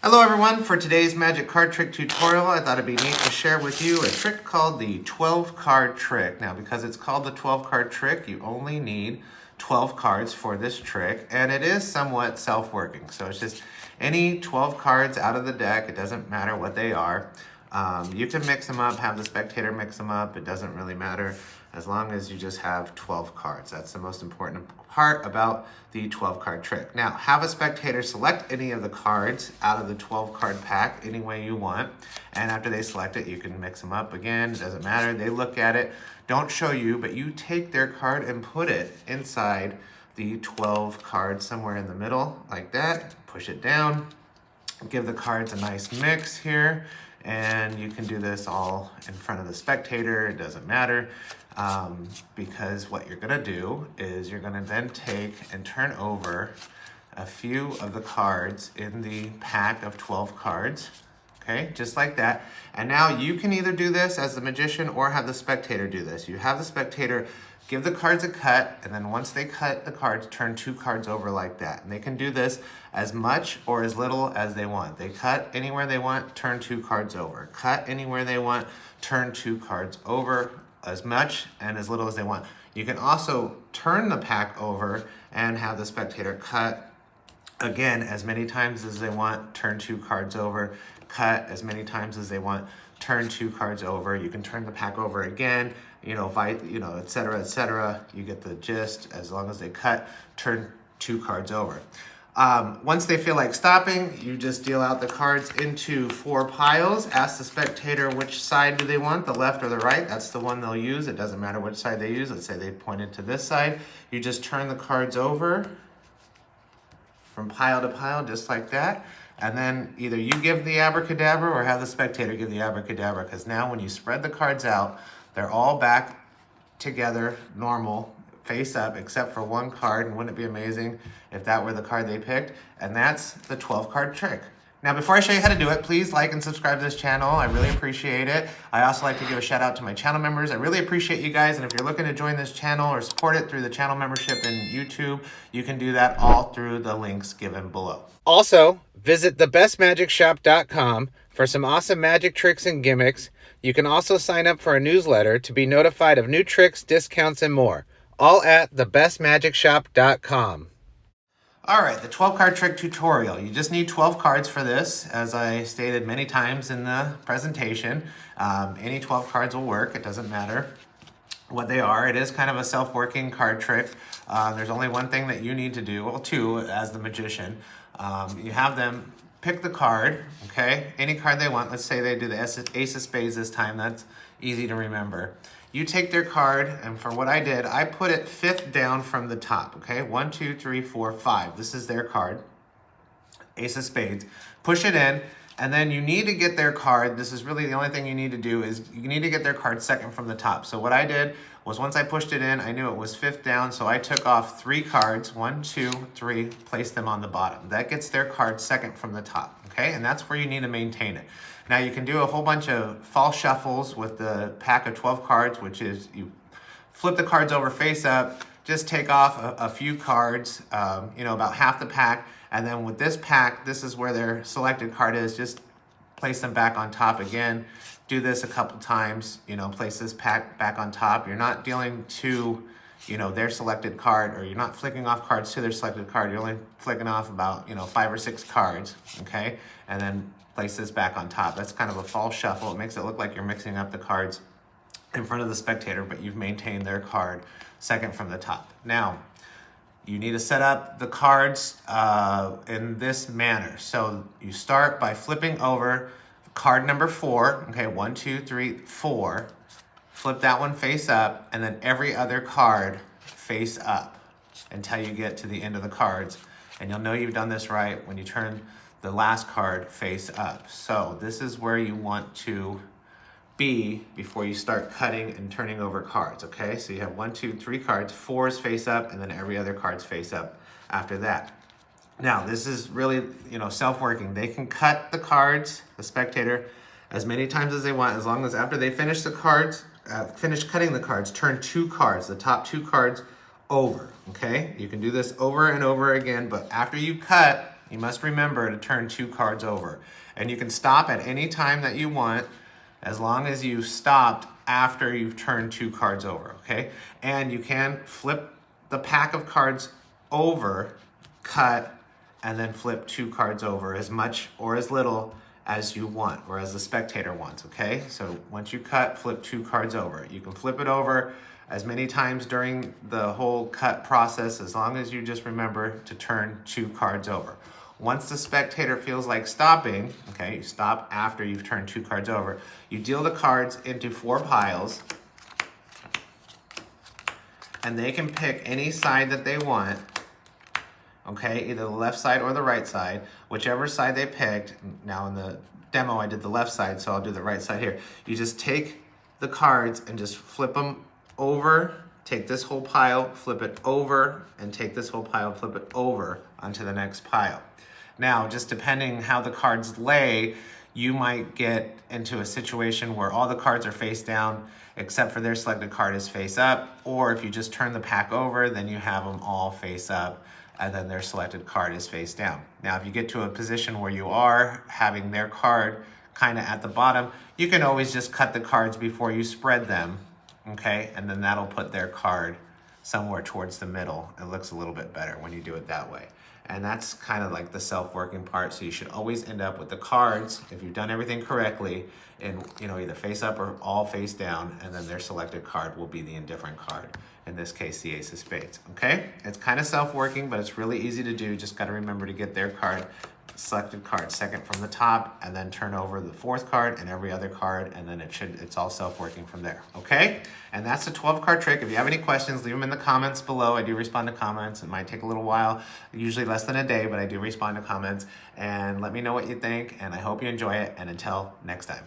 Hello everyone, for today's magic card trick tutorial, I thought it'd be neat to share with you a trick called the 12 card trick. Now because it's called the 12 card trick, you only need 12 cards for this trick, and it is somewhat self-working. So it's just any 12 cards out of the deck, it doesn't matter what they are. You can mix them up, have the spectator mix them up, it doesn't really matter as long as you just have 12 cards. That's the most important part about the 12 card trick. Now, have a spectator select any of the cards out of the 12 card pack any way you want, and after they select it, you can mix them up again. It doesn't matter. They look at it, don't show you, but you take their card and put it inside the 12 cards somewhere in the middle like that. Push it down, give the cards a nice mix here, and you can do this all in front of the spectator. It doesn't matter, because what you're gonna do is you're gonna then take and turn over a few of the cards in the pack of 12 cards, okay, just like that. And now you can either do this as the magician or have the spectator do this. You have the spectator give the cards a cut, and then once they cut the cards, turn 2 cards over like that. And they can do this as much or as little as they want. They cut anywhere they want, turn 2 cards over. Cut anywhere they want, turn 2 cards over, as much and as little as they want. You can also turn the pack over and have the spectator cut again as many times as they want, turn 2 cards over, cut as many times as they want, turn 2 cards over. You can turn the pack over again, et cetera. You get the gist. As long as they cut, turn 2 cards over. Once they feel like stopping, you just deal out the cards into 4 piles. Ask the spectator which side do they want, the left or the right. That's the one they'll use. It doesn't matter which side they use. Let's say they pointed to this side. You just turn the cards over from pile to pile, just like that. And then either you give the abracadabra or have the spectator give the abracadabra, because now when you spread the cards out, they're all back together, normal, face up, except for 1 card. And wouldn't it be amazing if that were the card they picked? And that's the 12 card trick. Now, before I show you how to do it, please like and subscribe to this channel. I really appreciate it. I also like to give a shout out to my channel members. I really appreciate you guys. And if you're looking to join this channel or support it through the channel membership in YouTube, you can do that all through the links given below. Also, visit thebestmagicshop.com for some awesome magic tricks and gimmicks. You can also sign up for a newsletter to be notified of new tricks, discounts, and more. All at thebestmagicshop.com. All right, the 12 card trick tutorial. You just need 12 cards for this, as I stated many times in the presentation. Any 12 cards will work. It doesn't matter what they are. It is kind of a self-working card trick. There's only one thing that you need to do, well, 2 as the magician. You have them pick the card, okay? Any card they want. Let's say they do the Ace of Spades this time. That's easy to remember. You take their card, and for what I did, I put it 5th down from the top, okay? 1, 2, 3, 4, 5. This is their card, Ace of Spades. Push it in, and then you need to get their card. This is really the only thing you need to do, is you need to get their card 2nd from the top. So what I did was, once I pushed it in, I knew it was 5th down, so I took off 3 cards, 1, 2, 3, placed them on the bottom. That gets their card 2nd from the top, okay? And that's where you need to maintain it. Now you can do a whole bunch of false shuffles with the pack of 12 cards, which is you flip the cards over face up, just take off a few cards, about half the pack, and then with this pack, this is where their selected card is, just place them back on top again. Do this a couple times, place this pack back on top. You're not dealing to, their selected card, or you're not flicking off cards to their selected card. You're only flicking off about, 5 or 6 cards, okay? And then place this back on top. That's kind of a false shuffle. It makes it look like you're mixing up the cards in front of the spectator, but you've maintained their card 2nd from the top. Now, you need to set up the cards in this manner. So you start by flipping over card number 4, okay, 1, 2, 3, 4. Flip that one face up, and then every other card face up until you get to the end of the cards. And you'll know you've done this right when you turn the last card face up. So this is where you want to be before you start cutting and turning over cards, okay? So you have 1, 2, 3 cards, 4s face up, and then every other card's face up after that. Now, this is really, self-working. They can cut the cards, the spectator, as many times as they want, as long as after they finish the cards, finish cutting the cards, turn 2 cards, the top 2 cards over, okay? You can do this over and over again, but after you cut you must remember to turn 2 cards over. And you can stop at any time that you want, as long as you've stopped after you've turned 2 cards over, okay? And you can flip the pack of cards over, cut, and then flip 2 cards over, as much or as little as you want, or as the spectator wants, okay? So once you cut, flip 2 cards over. You can flip it over as many times during the whole cut process, as long as you just remember to turn 2 cards over. Once the spectator feels like stopping, okay, you stop after you've turned 2 cards over, you deal the cards into 4 piles, and they can pick any side that they want, okay, either the left side or the right side, whichever side they picked. Now in the demo I did the left side, so I'll do the right side here. You just take the cards and just flip them over, take this whole pile, flip it over, and take this whole pile, flip it over onto the next pile. Now, just depending how the cards lay, you might get into a situation where all the cards are face down except for their selected card is face up, or if you just turn the pack over, then you have them all face up and then their selected card is face down. Now, if you get to a position where you are having their card kind of at the bottom, you can always just cut the cards before you spread them, okay? And then that'll put their card somewhere towards the middle. It looks a little bit better when you do it that way. And that's kind of like the self-working part. So you should always end up with the cards, if you've done everything correctly, in either face up or all face down, and then their selected card will be the indifferent card. In this case, the ace of spades, okay? It's kind of self-working, but it's really easy to do. Just gotta remember to get their card, selected card second from the top, and then turn over the 4th card and every other card, and then it's all self-working from there, okay? And that's the 12 card trick. If you have any questions, leave them in the comments below. I do respond to comments. It might take a little while, usually less than a day, but I do respond to comments. And let me know what you think, and I hope you enjoy it, and until next time.